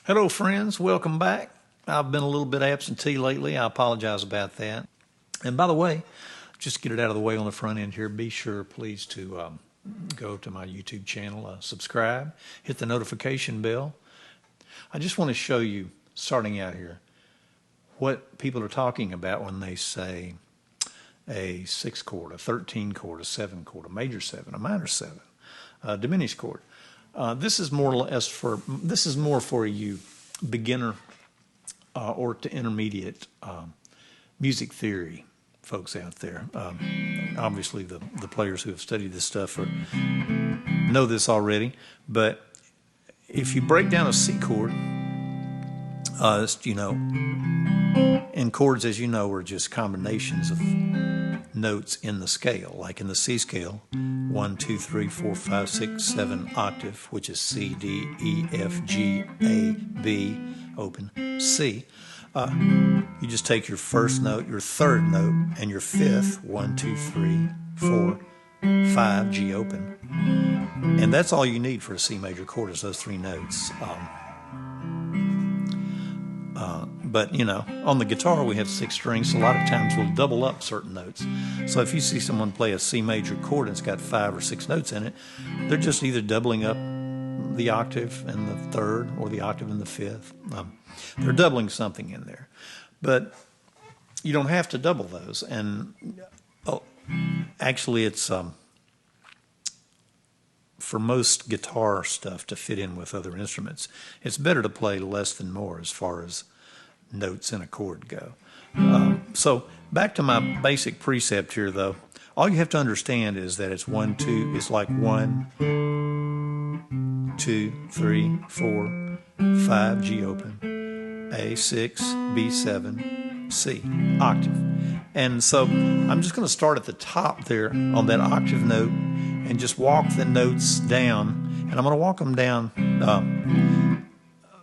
Hello friends, welcome back. I've been a little bit absentee lately. I apologize about that. And by the way, just to get it out of the way on the front end here, be sure please to go to my YouTube channel, subscribe, hit the notification bell. I just want to show you, starting out here, what people are talking about when they say a 6 chord, a 13 chord, a 7 chord, a major 7, a minor 7, a diminished chord. This is more for you beginner or to intermediate music theory folks out there. Obviously, the players who have studied this stuff know this already. But if you break down a C chord, and chords, as you know, are just combinations of notes in the scale, like in the C scale, 1, 2, 3, 4, 5, 6, 7 octave, which is C, D, E, F, G, A, B, open, C. You just take your first note, your third note, and your fifth, 1, 2, 3, 4, 5, G open. And that's all you need for a C major chord is those three notes. But, on the guitar we have 6 strings, so a lot of times we'll double up certain notes. So if you see someone play a C major chord and it's got 5 or 6 notes in it, they're just either doubling up the octave in the third or the octave in the fifth. They're doubling something in there. But you don't have to double those. And actually it's for most guitar stuff to fit in with other instruments, it's better to play less than more as far as notes in a chord go. So back to my basic precept here, though. All you have to understand is that it's 1, 2. It's like 1, 2, 3, 4, 5, G open, A, 6, B, 7, C, octave. And so I'm just going to start at the top there on that octave note and just walk the notes down. And I'm going to walk them down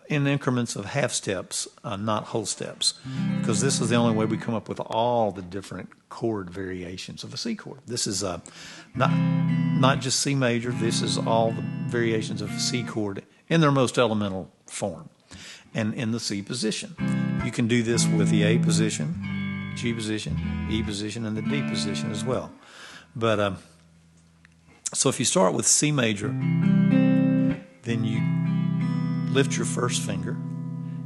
in increments of half steps, not whole steps, because this is the only way we come up with all the different chord variations of a C chord. This is not just C major. This is all the variations of a C chord in their most elemental form and in the C position. You can do this with the A position, G position, E position, and the D position as well. But so if you start with C major, then you lift your first finger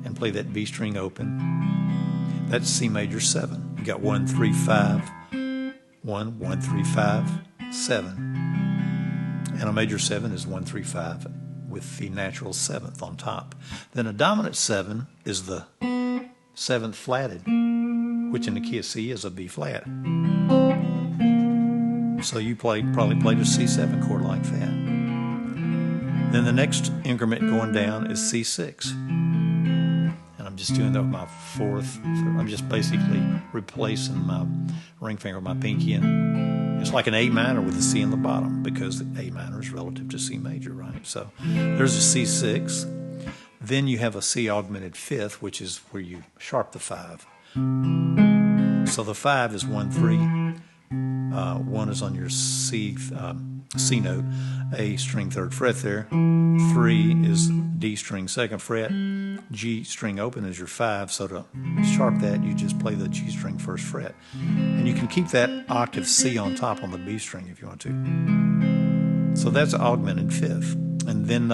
and play that B string open. That's C major 7. You got 1, 3, 5, 1, 1, 3, 5, 7. And a major 7 is 1, 3, 5 with the natural 7th on top. Then a dominant 7 is the 7th flatted, which in the key of C is a B flat. So you probably played a C7 chord like that. Then the next increment going down is C6. And I'm just doing that with my fourth. I'm just basically replacing my ring finger with my pinky. And it's like an A minor with a C in the bottom because the A minor is relative to C major, right? So there's a C6. Then you have a C augmented fifth, which is where you sharp the 5. So the 5 is 1, 3. 1 is on your C note, A string 3rd fret there. 3 is D string 2nd fret. G string open is your 5. So to sharp that, you just play the G string 1st fret. And you can keep that octave C on top on the B string if you want to. So that's augmented 5th. And then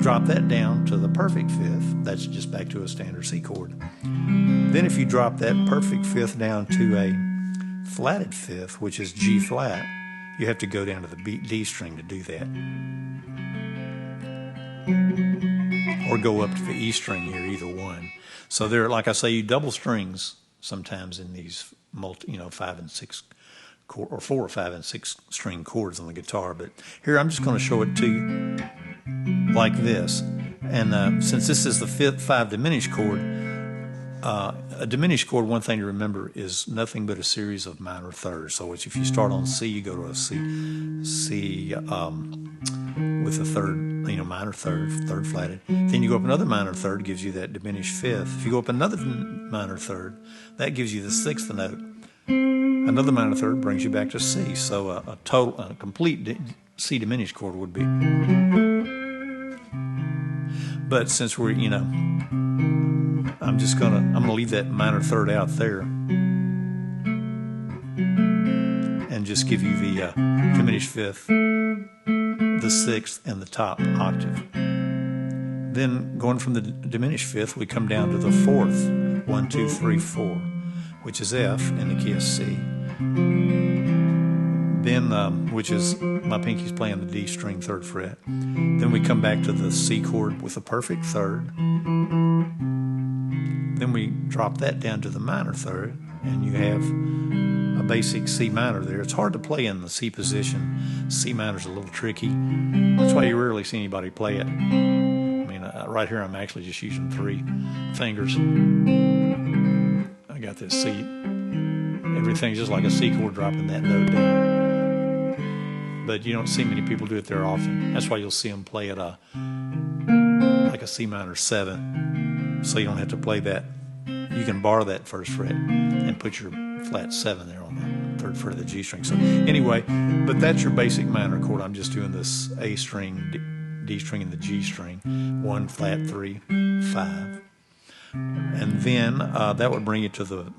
drop that down to the perfect 5th. That's just back to a standard C chord. Then if you drop that perfect 5th down to a flatted 5th, which is G flat, you have to go down to the D string to do that. Or go up to the E string here, either one. So there, like I say, you double strings sometimes in these 5 and 6 chord, or 4 or 5 and 6 string chords on the guitar. But here I'm just going to show it to you like this. And since this is the 5 diminished chord, a diminished chord, one thing to remember, is nothing but a series of minor thirds. So if you start on C, you go to a C with a third, minor third flatted. Then you go up another minor third, gives you that diminished 5th. If you go up another minor third, that gives you the 6th note. Another minor third brings you back to C. So a complete C diminished chord would be. But since we're, I'm gonna leave that minor third out there and just give you the diminished fifth, the sixth, and the top octave. Then going from the diminished fifth, we come down to the fourth, 1, 2, 3, 4, which is F in the key of C. Then, which is my pinky's playing the D string, 3rd fret. Then we come back to the C chord with a perfect third. Then we drop that down to the minor third, and you have a basic C minor there. It's hard to play in the C position. C minor's a little tricky. That's why you rarely see anybody play it. I mean, right here I'm actually just using 3 fingers. I got this C. Everything's just like a C chord dropping that note down. But you don't see many people do it there often. That's why you'll see them play it like a C minor 7. So you don't have to play that. You can bar that 1st fret and put your flat 7 there on the 3rd fret of the G string. So anyway, but that's your basic minor chord. I'm just doing this A string, D string, and the G string. 1, flat, 3, 5. And then that would bring you to the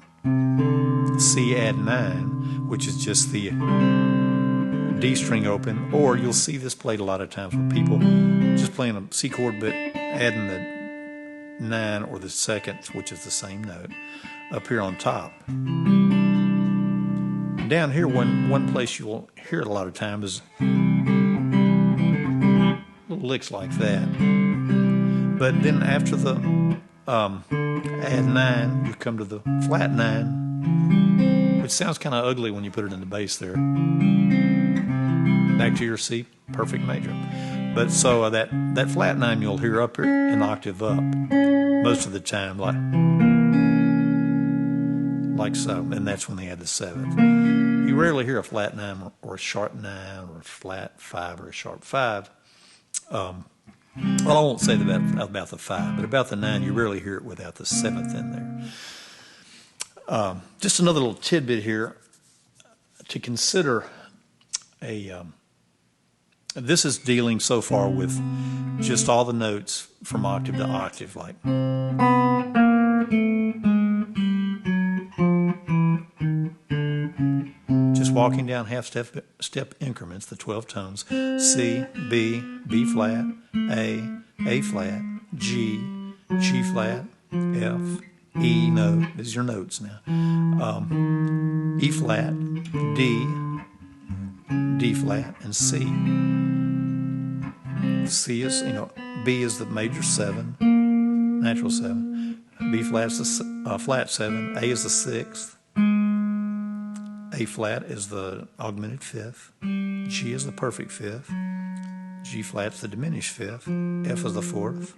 C add 9, which is just the D string open, or you'll see this played a lot of times with people just playing a C chord but adding the 9 or the 2nd, which is the same note, up here on top. Down here, one place you'll hear it a lot of times is little licks like that. But then after the add 9, you come to the flat 9, which sounds kind of ugly when you put it in the bass there. Back to your C, perfect major. But so that flat 9 you'll hear up here an octave up most of the time, like so, and that's when they add the 7th. You rarely hear a flat 9 or a sharp 9 or a flat 5 or a sharp 5. Well, I won't say that about the 5, but about the 9 you rarely hear it without the 7th in there. Just another little tidbit here to consider. This is dealing so far with just all the notes from octave to octave, like just walking down half-step increments, the 12 tones: C, B, B flat, A flat, G, G flat, F, E note. These are your notes now. E flat, D, D flat, and C. C is, B is the major 7, natural 7. B flat is the flat 7. A is the 6th. A flat is the augmented 5th. G is the perfect 5th. G flat is the diminished 5th. F is the 4th.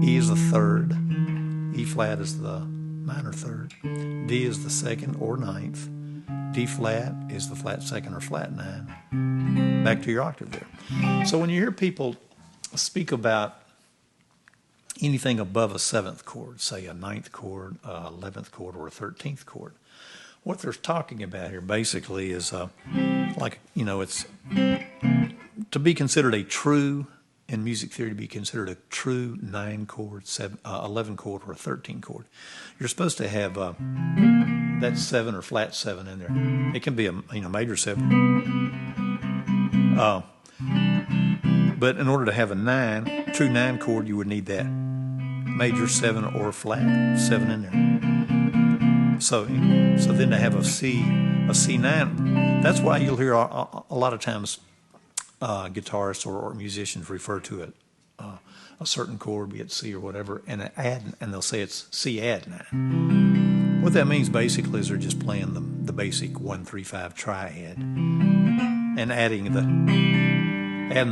E is the 3rd. E flat is the minor 3rd. D is the 2nd or 9th. D flat is the flat 2nd or flat 9. Back to your octave there. So when you hear people speak about anything above a 7th chord, say a 9th chord, 11th chord, or a 13th chord, what they're talking about here basically is it's to be considered a true, in music theory, to be considered a true 9 chord, 11 chord, or a 13 chord. You're supposed to have that 7 or flat 7 in there. It can be a major 7. But in order to have a true 9 chord, you would need that major 7 or flat 7 in there. So then to have a C9, that's why you'll hear a lot of times guitarists or musicians refer to it a certain chord, be it C or whatever, and they'll say it's C add 9. What that means basically is they're just playing the basic 1-3-5 triad and adding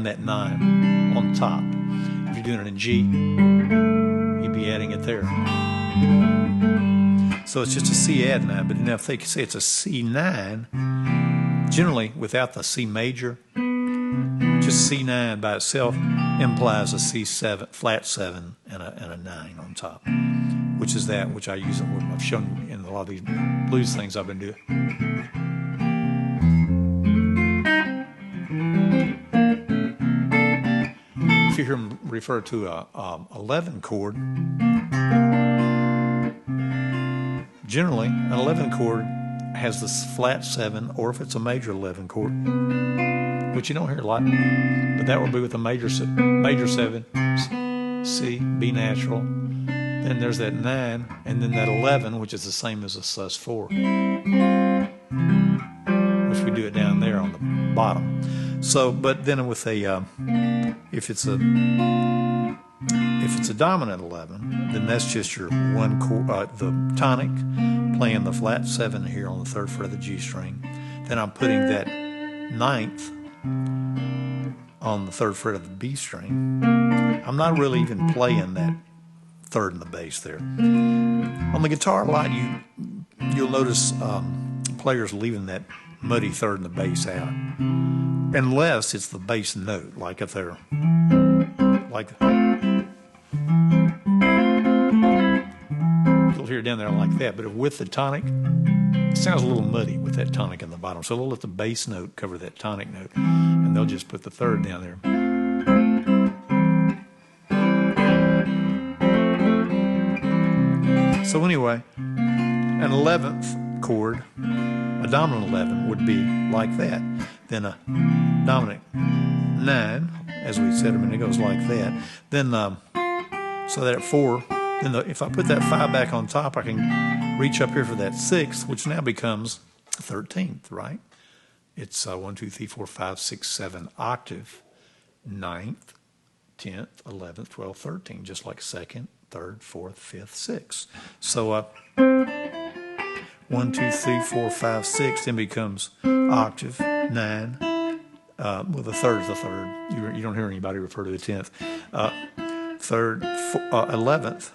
that 9 on top. If you're doing it in G, you'd be adding it there. So it's just a C add 9, but now if they say it's a C9, generally without the C major, just C9 by itself implies a C7, flat 7, and a 9 on top, which is that which I use. I've shown in a lot of these blues things I've been doing. if you hear them refer to a 11 chord, generally an 11 chord has this flat 7, or if it's a major 11 chord, which you don't hear a lot, but that would be with a major 7, C, B natural. Then there's that 9, and then that 11, which is the same as a sus4, which we do it down there on the bottom. So, but then with a if it's a dominant 11, then that's just your one chord, the tonic, playing the flat 7 here on the 3rd fret of the G string. Then I'm putting that 9th on the 3rd fret of the B string. I'm not really even playing that 3rd in the bass there. On the guitar a lot, you'll notice players leaving that muddy 3rd in the bass out, unless it's the bass note, like if they're like, you'll hear it down there like that. But with the tonic, it sounds a little muddy with that tonic in the bottom. So they'll let the bass note cover that tonic note, and they'll just put the 3rd down there. So anyway, an 11th chord, a dominant 11, would be like that. Then a dominant 9, as we said a minute ago, goes like that. Then, so that at 4, then if I put that 5 back on top, I can reach up here for that 6th, which now becomes 13th, right? It's 1, 2, 3, 4, 5, 6, 7 octave, 9th, 10th, 11th, 12th, 13th, just like 2nd, 3rd, 4th, 5th, 6th. So 1, 2, 3, 4, 5, 6, then becomes octave, 9. Well, the 3rd's the 3rd. You don't hear anybody refer to the 10th. 3rd, 11th,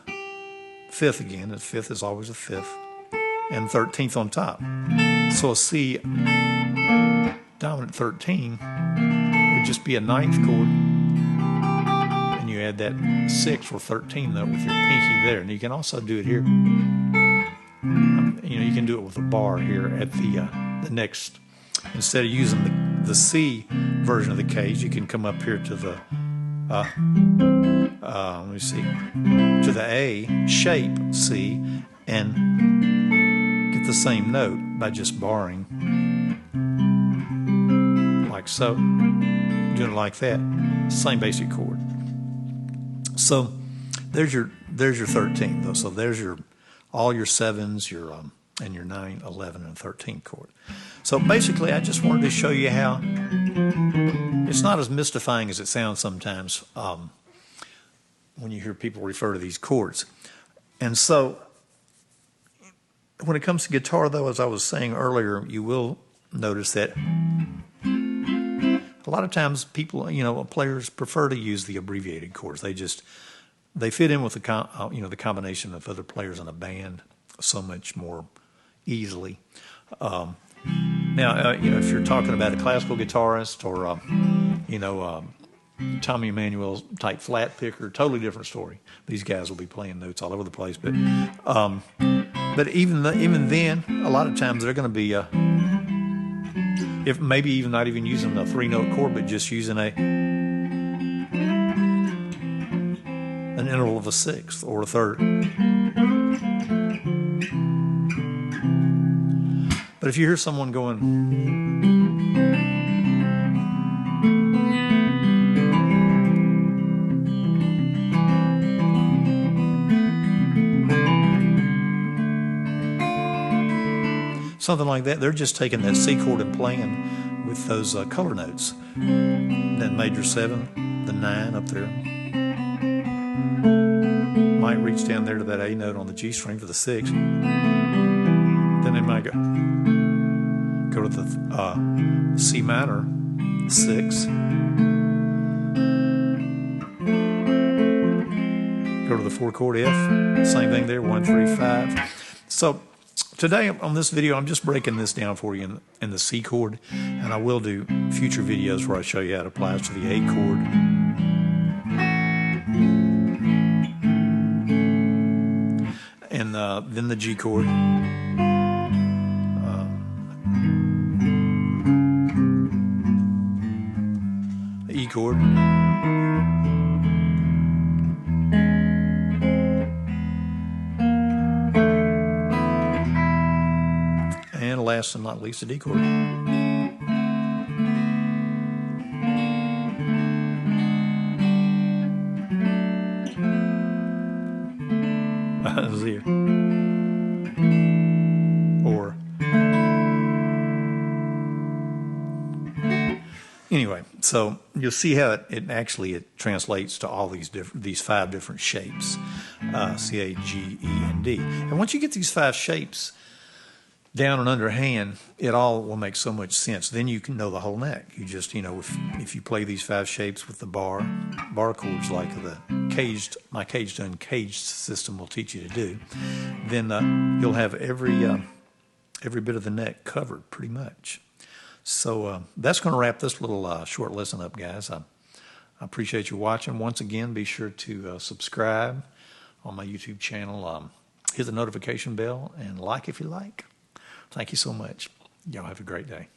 5th again. The 5th is always a 5th. And 13th on top. So a C dominant 13 would just be a 9th chord. And you add that 6 or 13 though with your pinky there. And you can also do it here. You can do it with a bar here at the next. Instead of using the C version of the cage, you can come up here to the let me see, to the A shape C and get the same note by just barring like so, doing it like that, same basic chord. So there's your 13 though. So there's your all your 7s, your and your 9, 11, and 13 chord. So basically, I just wanted to show you how it's not as mystifying as it sounds sometimes when you hear people refer to these chords. And so when it comes to guitar, though, as I was saying earlier, you will notice that a lot of times people, players prefer to use the abbreviated chords. They fit in with the the combination of other players in a band so much more easily. Now, if you're talking about a classical guitarist or Tommy Emmanuel type flat picker, totally different story. These guys will be playing notes all over the place. But even then, a lot of times they're going to be if maybe even not even using a 3-note chord, but just using an interval of a 6th or a 3rd. But if you hear someone going, something like that, they're just taking that C chord and playing with those color notes. That major 7, the 9 up there. Might reach down there to that A note on the G string for the 6. Then they might go to the C minor 6. Go to the 4 chord F. Same thing there, 1, 3, 5. So today on this video, I'm just breaking this down for you in the C chord, and I will do future videos where I show you how it applies to the A chord. And then the G chord. The E chord. last and not least, a D chord. Here. Or anyway, so you'll see how it translates to all these 5 different shapes, C, A, G, E, and D. And once you get these 5 shapes down and underhand, it all will make so much sense. Then you can know the whole neck. You just, if you play these 5 shapes with the bar chords like my caged uncaged system will teach you to do, then you'll have every bit of the neck covered pretty much. So that's going to wrap this little short lesson up, guys. I appreciate you watching. Once again, be sure to subscribe on my YouTube channel. Hit the notification bell and like if you like. Thank you so much. Y'all have a great day.